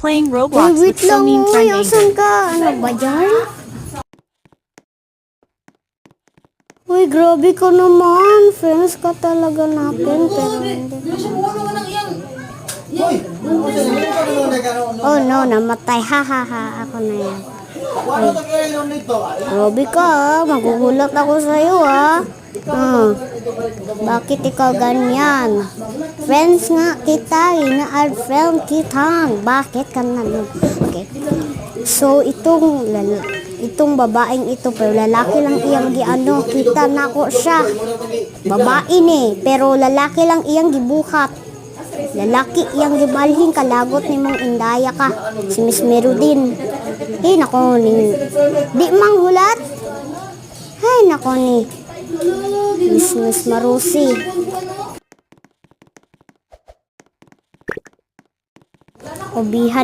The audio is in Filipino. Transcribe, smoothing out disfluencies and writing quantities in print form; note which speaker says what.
Speaker 1: Playing
Speaker 2: Uy,
Speaker 1: Roblox
Speaker 2: wait
Speaker 1: with so
Speaker 2: lang,
Speaker 1: mean
Speaker 2: uy.
Speaker 1: friend
Speaker 2: Asan
Speaker 1: Anger.
Speaker 2: ka? Ano ba yan? Uy, grabe ka naman. Friends ka talaga natin, pero hindi. Oh no, namatay. Ha ha ha. Ako na yan. Grabe ka, ah. Magugulat ako sa'yo, ah. Bakit ikaw ganyan? Friends nga kita, ina-add friend kita. Bakit ka naman? Okay. So, itong babaeng ito, pero lalaki lang iyang giano, kita na ko siya. Babae ni, pero lalaki lang iyang gibuhat. Lalaki iyang gibalhin, kalagot ni mong indaya ka. Si Miss Merudin. Nako ni. Di manghulat? Nako ni. Miss Marusi. Obihan.